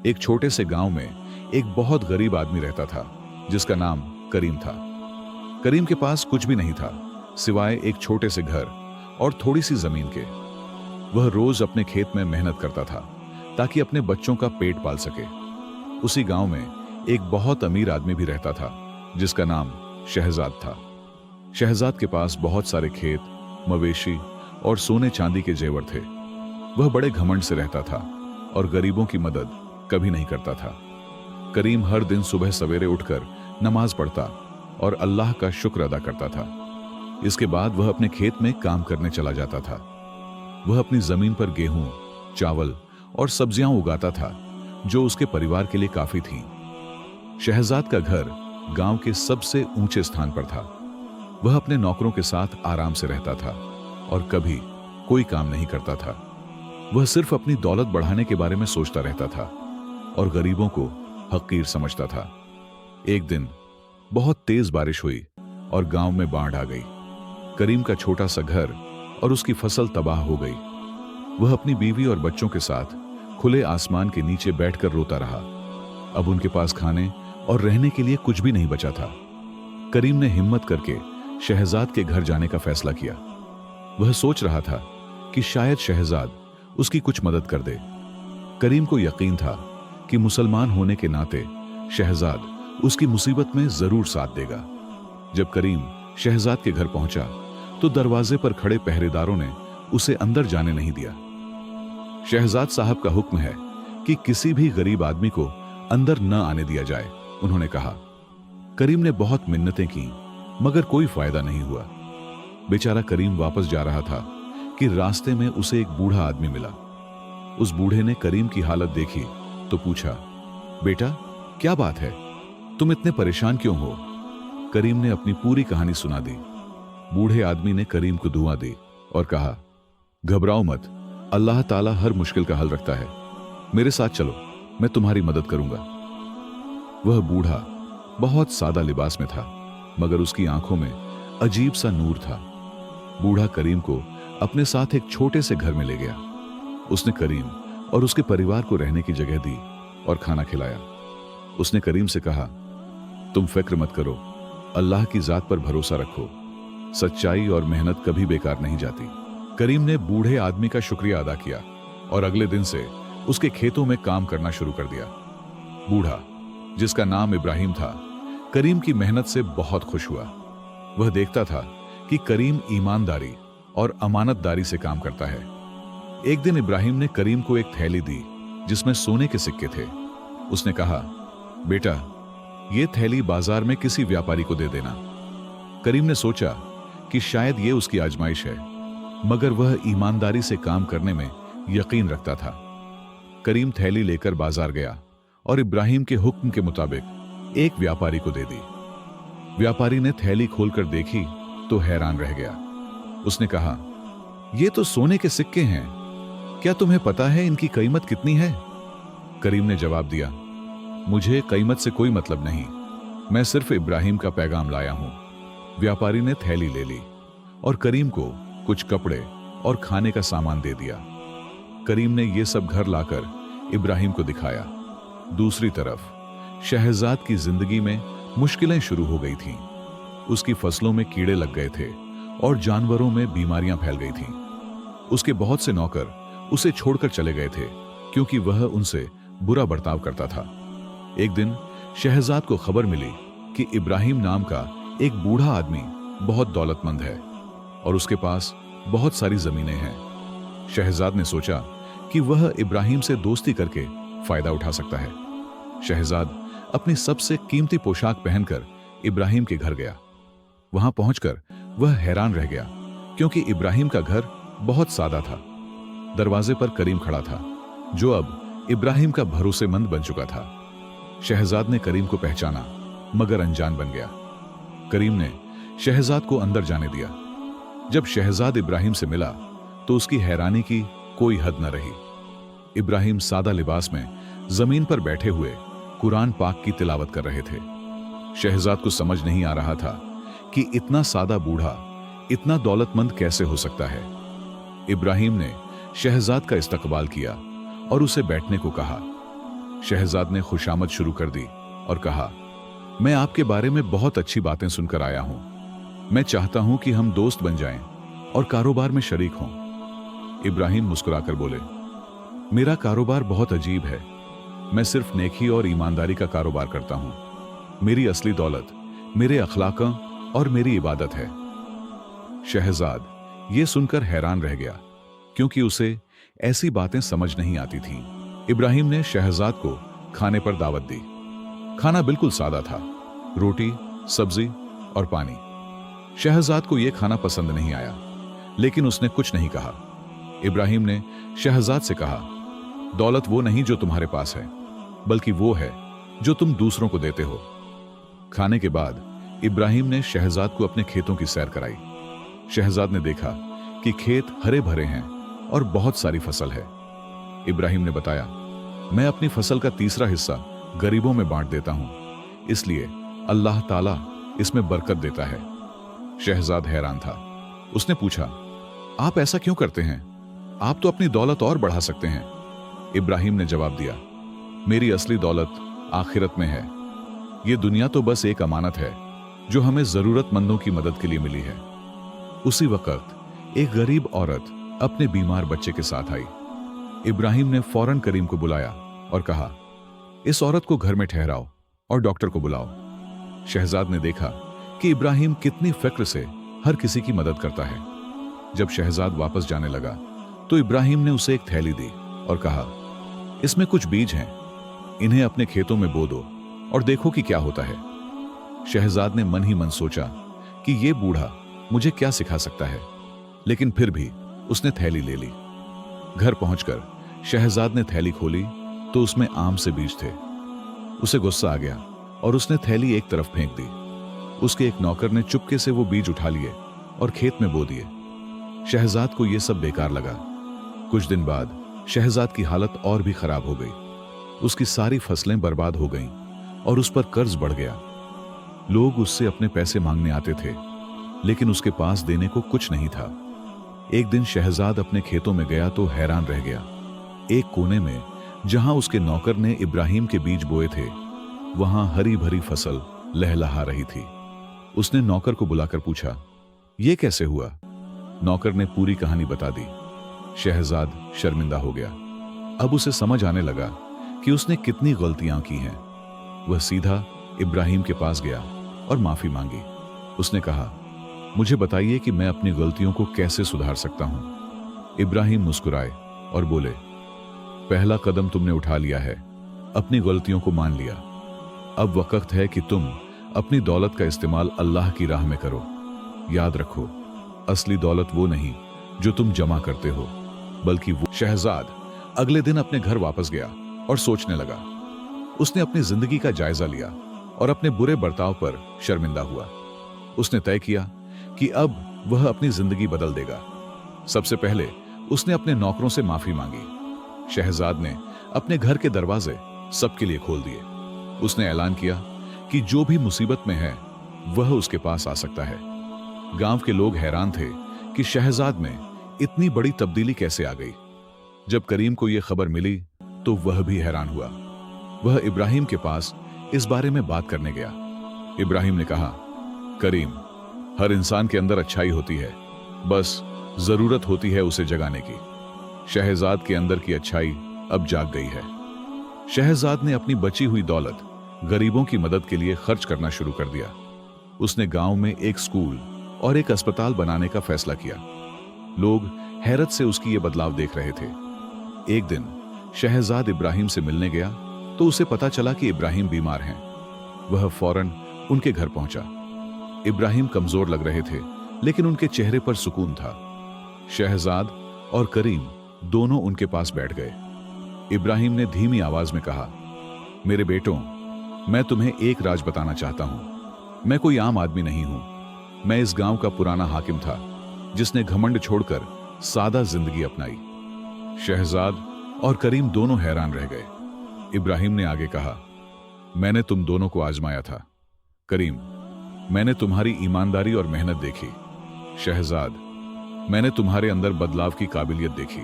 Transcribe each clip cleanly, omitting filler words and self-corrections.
एक छोटे से गांव में एक बहुत गरीब आदमी रहता था जिसका नाम करीम था। करीम के पास कुछ भी नहीं था सिवाय एक छोटे से घर और थोड़ी सी जमीन के। वह रोज अपने खेत में मेहनत करता था ताकि अपने बच्चों का पेट पाल सके। उसी गांव में एक बहुत अमीर आदमी भी रहता था जिसका नाम शहजाद था। शहजाद के पास बहुत सारे खेत, मवेशी और सोने चांदी के जेवर थे। वह बड़े घमंड से रहता था और गरीबों की मदद कभी नहीं करता था। करीम हर दिन सुबह सवेरे उठकर नमाज पढ़ता और अल्लाह का शुक्र अदा करता था। इसके बाद वह अपने खेत में काम करने चला जाता था। वह अपनी जमीन पर गेहूं, चावल और सब्जियां उगाता था जो उसके परिवार के लिए काफी थीं। शहजाद का घर गांव के सबसे ऊंचे स्थान पर था। वह अपने नौकरों के साथ आराम से रहता था और कभी कोई काम नहीं करता था। वह सिर्फ अपनी दौलत बढ़ाने के बारे में सोचता रहता था और गरीबों को हकीर समझता था। एक दिन बहुत तेज बारिश हुई और गांव में बाढ़ आ गई। करीम का छोटा सा घर और उसकी फसल तबाह हो गई। वह अपनी बीवी और बच्चों के साथ खुले आसमान के नीचे बैठकर रोता रहा। अब उनके पास खाने और रहने के लिए कुछ भी नहीं बचा था। करीम ने हिम्मत करके शहजाद के घर जाने का फैसला किया। वह सोच रहा था कि शायद शहजाद उसकी कुछ मदद कर दे। करीम को यकीन था कि मुसलमान होने के नाते शहजाद उसकी मुसीबत में जरूर साथ देगा। जब करीम शहजाद के घर पहुंचा तो दरवाजे पर खड़े पहरेदारों ने उसे अंदर जाने नहीं दिया। शहजाद साहब का हुक्म है कि किसी भी गरीब आदमी को अंदर न आने दिया जाए, उन्होंने कहा। करीम ने बहुत मिन्नतें की मगर कोई फायदा नहीं हुआ। बेचारा करीम वापस जा रहा था कि रास्ते में उसे एक बूढ़ा आदमी मिला। उस बूढ़े ने करीम की हालत देखी तो पूछा, बेटा क्या बात है, तुम इतने परेशान क्यों हो? करीम ने अपनी पूरी कहानी सुना दी। बूढ़े आदमी ने करीम को दुआ दी और कहा, घबराओ मत, अल्लाह ताला हर मुश्किल का हल रखता है। मेरे साथ चलो, मैं तुम्हारी मदद करूंगा। वह बूढ़ा बहुत सादा लिबास में था मगर उसकी आंखों में अजीब सा नूर था। बूढ़ा करीम को अपने साथ एक छोटे से घर में ले गया। उसने करीम और उसके परिवार को रहने की जगह दी और खाना खिलाया। उसने करीम से कहा, तुम फिक्र मत करो, अल्लाह की जात पर भरोसा रखो, सच्चाई और मेहनत कभी बेकार नहीं जाती। करीम ने बूढ़े आदमी का शुक्रिया अदा किया और अगले दिन से उसके खेतों में काम करना शुरू कर दिया। बूढ़ा, जिसका नाम इब्राहिम था, करीम की मेहनत से बहुत खुश हुआ। वह देखता था कि करीम ईमानदारी और अमानतदारी से काम करता है। एक दिन इब्राहिम ने करीम को एक थैली दी जिसमें सोने के सिक्के थे। उसने कहा, बेटा यह थैली बाजार में किसी व्यापारी को दे देना। करीम ने सोचा कि शायद यह उसकी आजमाइश है मगर वह ईमानदारी से काम करने में यकीन रखता था। करीम थैली लेकर बाजार गया और इब्राहिम के हुक्म के मुताबिक एक व्यापारी को दे दी। व्यापारी ने थैली खोलकर देखी तो हैरान रह गया। उसने कहा, यह तो सोने के सिक्के हैं, क्या तुम्हें पता है इनकी कीमत कितनी है? करीम ने जवाब दिया, मुझे कीमत से कोई मतलब नहीं, मैं सिर्फ इब्राहिम का पैगाम लाया हूं। व्यापारी ने थैली ले ली और करीम को कुछ कपड़े और खाने का सामान दे दिया। करीम ने यह सब घर लाकर इब्राहिम को दिखाया। दूसरी तरफ शहजाद की जिंदगी में मुश्किलें शुरू हो गई थीं। उसकी फसलों में कीड़े लग गए थे और जानवरों में बीमारियां फैल गई थीं। उसके बहुत से नौकर उसे छोड़कर चले गए थे क्योंकि वह उनसे बुरा बर्ताव करता था। एक दिन शहजाद को खबर मिली कि इब्राहिम नाम का एक बूढ़ा आदमी बहुत दौलतमंद है और उसके पास बहुत सारी जमीनें हैं। शहजाद ने सोचा कि वह इब्राहिम से दोस्ती करके फायदा उठा सकता है। शहजाद अपनी सबसे कीमती पोशाक पहनकर इब्राहिम के घर गया। वहां पहुंचकर वह हैरान रह गया क्योंकि इब्राहिम का घर बहुत सादा था। दरवाजे पर करीम खड़ा था जो अब इब्राहिम का भरोसेमंद बन चुका था। शहजाद ने करीम को पहचाना मगर अनजान बन गया। करीम ने शहजाद को अंदर जाने दिया। जब शहजाद इब्राहिम से मिला तो उसकी हैरानी की कोई हद न रही। इब्राहिम सादा लिबास में जमीन पर बैठे हुए कुरान पाक की तिलावत कर रहे थे। शहजाद को समझ नहीं आ रहा था कि इतना सादा बूढ़ा इतना दौलतमंद कैसे हो सकता है। इब्राहिम ने शहजाद का इस्तकबाल किया और उसे बैठने को कहा। शहजाद ने खुशामद शुरू कर दी और कहा, मैं आपके बारे में बहुत अच्छी बातें सुनकर आया हूं। मैं चाहता हूं कि हम दोस्त बन जाएं और कारोबार में शरीक हों। इब्राहिम मुस्कुराकर बोले, मेरा कारोबार बहुत अजीब है। मैं सिर्फ नेकी और ईमानदारी का कारोबार करता हूं। मेरी असली दौलत मेरे अखलाक और मेरी इबादत है। शहजाद ये सुनकर हैरान रह गया, क्योंकि उसे ऐसी बातें समझ नहीं आती थीं। इब्राहिम ने शहजाद को खाने पर दावत दी। खाना बिल्कुल सादा था, रोटी, सब्जी और पानी। शहजाद को यह खाना पसंद नहीं आया, लेकिन उसने कुछ नहीं कहा। इब्राहिम ने शहजाद से कहा, दौलत वो नहीं जो तुम्हारे पास है, बल्कि वो है जो तुम दूसरों को देते हो। खाने के बाद इब्राहिम ने शहजाद को अपने खेतों की सैर कराई। शहजाद ने देखा कि खेत हरे भरे हैं और बहुत सारी फसल है। इब्राहिम ने बताया, मैं अपनी फसल का तीसरा हिस्सा गरीबों में बांट देता हूं, इसलिए अल्लाह ताला इसमें बरकत देता है। शहजाद हैरान था। उसने पूछा, आप ऐसा क्यों करते हैं? आप तो अपनी दौलत और बढ़ा सकते हैं। इब्राहिम ने जवाब दिया, मेरी असली दौलत आखिरत में है। यह दुनिया तो बस एक अमानत है जो हमें जरूरतमंदों की मदद के लिए मिली है। उसी वक्त एक गरीब औरत अपने बीमार बच्चे के साथ आई। इब्राहिम ने फौरन करीम को बुलाया और कहा, इस औरत को घर में ठहराओ और डॉक्टर को बुलाओ। शहजाद ने देखा कि इब्राहिम कितनी फिक्र से हर किसी की मदद करता है। जब शहजाद वापस जाने लगा तो इब्राहिम ने उसे एक थैली दी और कहा, इसमें कुछ बीज हैं, इन्हें अपने खेतों में बो दो और देखो कि क्या होता है। शहजाद ने मन ही मन सोचा कि यह बूढ़ा मुझे क्या सिखा सकता है, लेकिन फिर भी उसने थैली ले ली। घर पहुंचकर शहजाद ने थैली खोली तो उसमें आम से बीज थे। उसे गुस्सा आ गया और उसने थैली एक तरफ फेंक दी। उसके एक नौकर ने चुपके से वो बीज उठा लिए और खेत में बो दिए। शहजाद को यह सब बेकार लगा। कुछ दिन बाद शहजाद की हालत और भी खराब हो गई। उसकी सारी फसलें बर्बाद हो गईं और उस पर कर्ज बढ़ गया। लोग उससे अपने पैसे मांगने आते थे, लेकिन उसके पास देने को कुछ नहीं था। एक दिन शहजाद अपने खेतों में गया तो हैरान रह गया। एक कोने में जहां उसके नौकर ने इब्राहिम के बीज बोए थे, वहां हरी भरी फसल लहलहा रही थी। उसने नौकर को बुलाकर पूछा, यह कैसे हुआ? नौकर ने पूरी कहानी बता दी। शहजाद शर्मिंदा हो गया। अब उसे समझ आने लगा कि उसने कितनी गलतियां की हैं। वह सीधा इब्राहिम के पास गया और माफी मांगी। उसने कहा, मुझे बताइए कि मैं अपनी गलतियों को कैसे सुधार सकता हूं। इब्राहिम मुस्कुराए और बोले, पहला कदम तुमने उठा लिया है, अपनी गलतियों को मान लिया। अब वक्त है कि तुम अपनी दौलत का इस्तेमाल अल्लाह की राह में करो। याद रखो, असली दौलत वो नहीं जो तुम जमा करते हो, बल्कि वो। शहजाद अगले दिन अपने घर वापस गया और सोचने लगा। उसने अपनी जिंदगी का जायजा लिया और अपने बुरे बर्ताव पर शर्मिंदा हुआ। उसने तय किया कि अब वह अपनी जिंदगी बदल देगा। सबसे पहले उसने अपने नौकरों से माफी मांगी। शहजाद ने अपने घर के दरवाजे सबके लिए खोल दिए। उसने ऐलान किया कि जो भी मुसीबत में है वह उसके पास आ सकता है। गांव के लोग हैरान थे कि शहजाद में इतनी बड़ी तब्दीली कैसे आ गई। जब करीम को यह खबर मिली तो वह भी हैरान हुआ। वह इब्राहिम के पास इस बारे में बात करने गया। इब्राहिम ने कहा, करीम, हर इंसान के अंदर अच्छाई होती है, बस जरूरत होती है उसे जगाने की। शहजाद के अंदर की अच्छाई अब जाग गई है। शहजाद ने अपनी बची हुई दौलत गरीबों की मदद के लिए खर्च करना शुरू कर दिया। उसने गांव में एक स्कूल और एक अस्पताल बनाने का फैसला किया। लोग हैरत से उसकी ये बदलाव देख रहे थे। एक दिन शहजाद इब्राहिम से मिलने गया तो उसे पता चला कि इब्राहिम बीमार हैं। वह फौरन उनके घर पहुंचा। इब्राहिम कमजोर लग रहे थे, लेकिन उनके चेहरे पर सुकून था। शहजाद और करीम दोनों उनके पास बैठ गए। इब्राहिम ने धीमी आवाज में कहा, मेरे बेटों, मैं तुम्हें एक राज बताना चाहता हूं। मैं कोई आम आदमी नहीं हूं। मैं इस गांव का पुराना हाकिम था जिसने घमंड छोड़कर सादा जिंदगी अपनाई। शहजाद और करीम दोनों हैरान रह गए। इब्राहिम ने आगे कहा, मैंने तुम दोनों को आजमाया था। करीम, मैंने तुम्हारी ईमानदारी और मेहनत देखी। शहजाद, मैंने तुम्हारे अंदर बदलाव की काबिलियत देखी।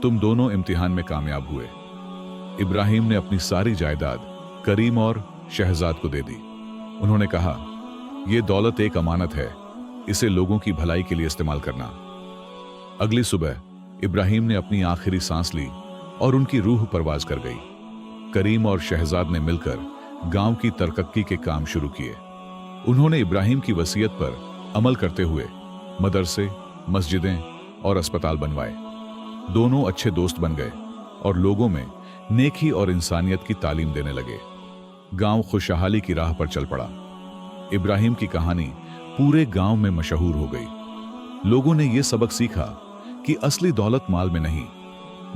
तुम दोनों इम्तिहान में कामयाब हुए। इब्राहिम ने अपनी सारी जायदाद करीम और शहजाद को दे दी। उन्होंने कहा, यह दौलत एक अमानत है, इसे लोगों की भलाई के लिए इस्तेमाल करना। अगली सुबह इब्राहिम ने अपनी आखिरी सांस ली और उनकी रूह परवाज कर गई। करीम और शहजाद ने मिलकर गांव की तरक्की के काम शुरू किए। उन्होंने इब्राहिम की वसीयत पर अमल करते हुए मदरसे, मस्जिदें और अस्पताल बनवाए। दोनों अच्छे दोस्त बन गए और लोगों में नेकी और इंसानियत की तालीम देने लगे। गांव खुशहाली की राह पर चल पड़ा। इब्राहिम की कहानी पूरे गांव में मशहूर हो गई। लोगों ने यह सबक सीखा कि असली दौलत माल में नहीं,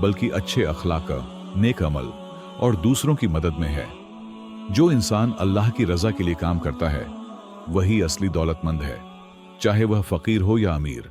बल्कि अच्छे अखलाक, नेक अमल और दूसरों की मदद में है। जो इंसान अल्लाह की रजा के लिए काम करता है, वही असली दौलतमंद है, चाहे वह फकीर हो या अमीर।